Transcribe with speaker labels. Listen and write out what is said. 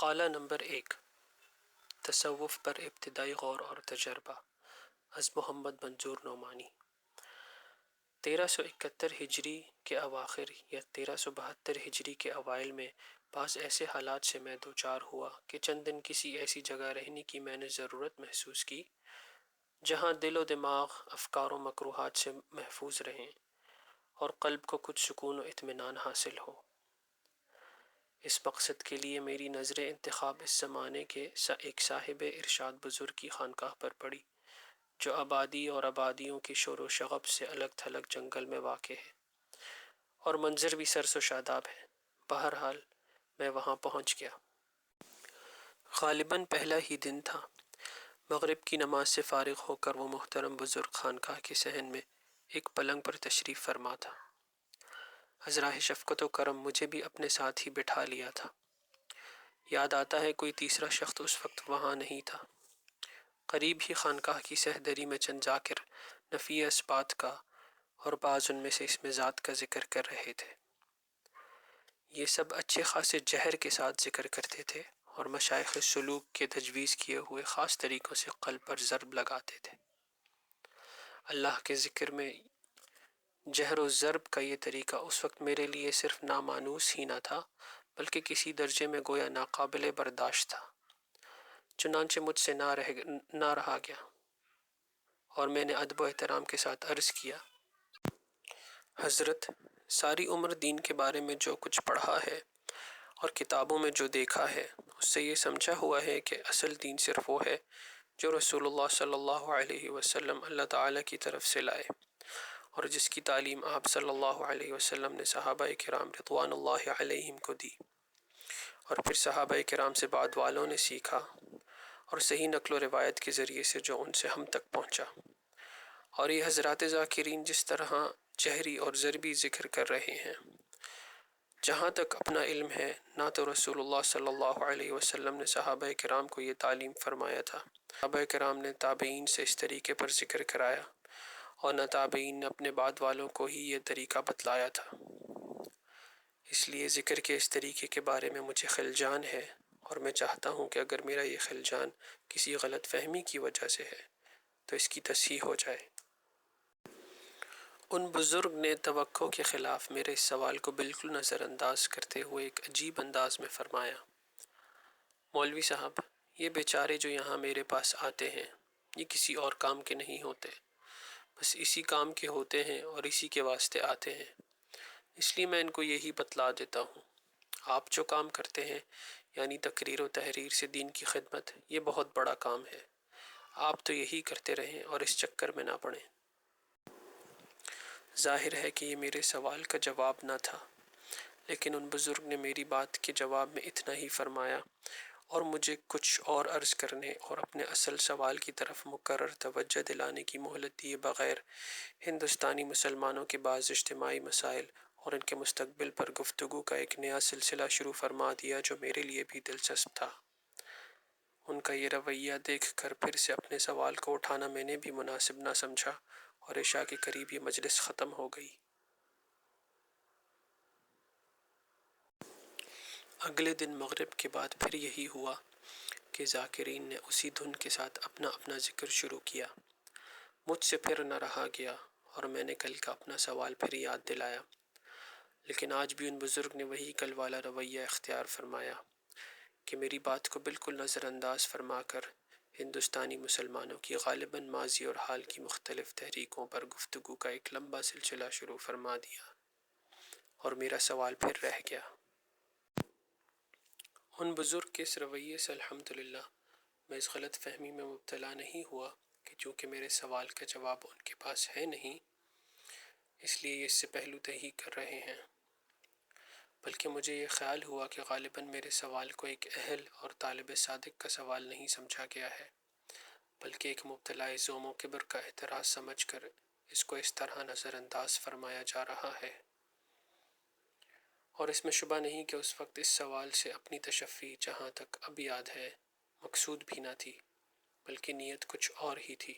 Speaker 1: مقالہ نمبر 1 تصوف پر ابتدائی غور اور تجربہ از محمد منظور نعمانی 1371 ہجری کے اواخر یا 1372 ہجری کے اوائل میں بعض ایسے حالات سے میں دوچار ہوا کہ چند دن کسی ایسی جگہ رہنے کی میں نے ضرورت محسوس کی جہاں دل و دماغ افکار و مکروہات سے محفوظ رہیں اور قلب کو کچھ سکون و اطمینان حاصل ہو۔ اس مقصد کے لیے میری نظر انتخاب اس زمانے کے ایک صاحب ارشاد بزرگ کی خانقاہ پر پڑی جو آبادی اور آبادیوں کی شور و شغب سے الگ تھلگ جنگل میں واقع ہے، اور منظر بھی سرس و شاداب ہے۔ بہرحال میں وہاں پہنچ گیا۔ غالباً پہلا ہی دن تھا۔ مغرب کی نماز سے فارغ ہو کر وہ محترم بزرگ خانقاہ کے صحن میں ایک پلنگ پر تشریف فرما تھا۔ ازراہ شفقت و کرم مجھے بھی اپنے ساتھ ہی بٹھا لیا تھا۔ یاد آتا ہے کوئی تیسرا شخص اس وقت وہاں نہیں تھا۔ قریب ہی خانقاہ کی سہدری میں چند ذاکر نفی اسبات کا اور بعض ان میں سے اس میں ذات کا ذکر کر رہے تھے۔ یہ سب اچھے خاصے جہر کے ساتھ ذکر کرتے تھے اور مشائخ سلوک کے تجویز کیے ہوئے خاص طریقوں سے قلب پر ضرب لگاتے تھے۔ اللہ کے ذکر میں جہر و ضرب کا یہ طریقہ اس وقت میرے لیے صرف نامانوس ہی نہ تھا بلکہ کسی درجے میں گویا ناقابل برداشت تھا۔ چنانچہ مجھ سے نہ رہا گیا اور میں نے ادب و احترام کے ساتھ عرض کیا، حضرت، ساری عمر دین کے بارے میں جو کچھ پڑھا ہے اور کتابوں میں جو دیکھا ہے اس سے یہ سمجھا ہوا ہے کہ اصل دین صرف وہ ہے جو رسول اللہ صلی اللہ علیہ وسلم اللہ تعالیٰ کی طرف سے لائے اور جس کی تعلیم آپ صلی اللہ علیہ وسلم نے صحابہ کرام رضوان اللہ علیہم کو دی، اور پھر صحابہ کرام سے بعد والوں نے سیکھا اور صحیح نقل و روایت کے ذریعے سے جو ان سے ہم تک پہنچا۔ اور یہ حضرات ذاکرین جس طرح جہری اور ضربی ذکر کر رہے ہیں، جہاں تک اپنا علم ہے نہ تو رسول اللہ صلی اللہ علیہ وسلم نے صحابہ کرام کو یہ تعلیم فرمایا تھا، صحابہ کرام نے تابعین سے اس طریقے پر ذکر کرایا، اور نہ تابعین نے اپنے بعد والوں کو ہی یہ طریقہ بتلایا تھا۔ اس لیے ذکر کے اس طریقے کے بارے میں مجھے خلجان ہے، اور میں چاہتا ہوں کہ اگر میرا یہ خلجان کسی غلط فہمی کی وجہ سے ہے تو اس کی تصحیح ہو جائے۔ ان بزرگ نے توقع کے خلاف میرے اس سوال کو بالکل نظر انداز کرتے ہوئے ایک عجیب انداز میں فرمایا، مولوی صاحب، یہ بیچارے جو یہاں میرے پاس آتے ہیں یہ کسی اور کام کے نہیں ہوتے، بس اسی کام کے ہوتے ہیں اور اسی کے واسطے آتے ہیں۔ اس لیے میں ان کو یہی بتلا دیتا ہوں، آپ جو کام کرتے ہیں یعنی تقریر و تحریر سے دین کی خدمت، یہ بہت بڑا کام ہے، آپ تو یہی کرتے رہیں اور اس چکر میں نہ پڑیں۔ ظاہر ہے کہ یہ میرے سوال کا جواب نہ تھا، لیکن ان بزرگ نے میری بات کے جواب میں اتنا ہی فرمایا اور مجھے کچھ اور عرض کرنے اور اپنے اصل سوال کی طرف مقرر توجہ دلانے کی مہلت دیے بغیر ہندوستانی مسلمانوں کے بعض اجتماعی مسائل اور ان کے مستقبل پر گفتگو کا ایک نیا سلسلہ شروع فرما دیا جو میرے لیے بھی دلچسپ تھا۔ ان کا یہ رویہ دیکھ کر پھر سے اپنے سوال کو اٹھانا میں نے بھی مناسب نہ سمجھا اور عشاء کے قریب یہ مجلس ختم ہو گئی۔ اگلے دن مغرب کے بعد پھر یہی ہوا کہ ذاکرین نے اسی دھن کے ساتھ اپنا اپنا ذکر شروع کیا۔ مجھ سے پھر نہ رہا گیا اور میں نے کل کا اپنا سوال پھر یاد دلایا، لیکن آج بھی ان بزرگ نے وہی کل والا رویہ اختیار فرمایا کہ میری بات کو بالکل نظر انداز فرما کر ہندوستانی مسلمانوں کی غالباً ماضی اور حال کی مختلف تحریکوں پر گفتگو کا ایک لمبا سلسلہ شروع فرما دیا، اور میرا سوال پھر رہ گیا۔ ان بزرگ کے اس رویے سے الحمدللہ میں اس غلط فہمی میں مبتلا نہیں ہوا کہ چونکہ میرے سوال کا جواب ان کے پاس ہے نہیں اس لیے یہ اس سے پہلو تہی کر رہے ہیں، بلکہ مجھے یہ خیال ہوا کہ غالباً میرے سوال کو ایک اہل اور طالب صادق کا سوال نہیں سمجھا گیا ہے بلکہ ایک مبتلا ذوم و کبر کا اعتراض سمجھ کر اس کو اس طرح نظر انداز فرمایا جا رہا ہے، اور اس میں شبہ نہیں کہ اس وقت اس سوال سے اپنی تشفی جہاں تک اب یاد ہے مقصود بھی نہ تھی بلکہ نیت کچھ اور ہی تھی۔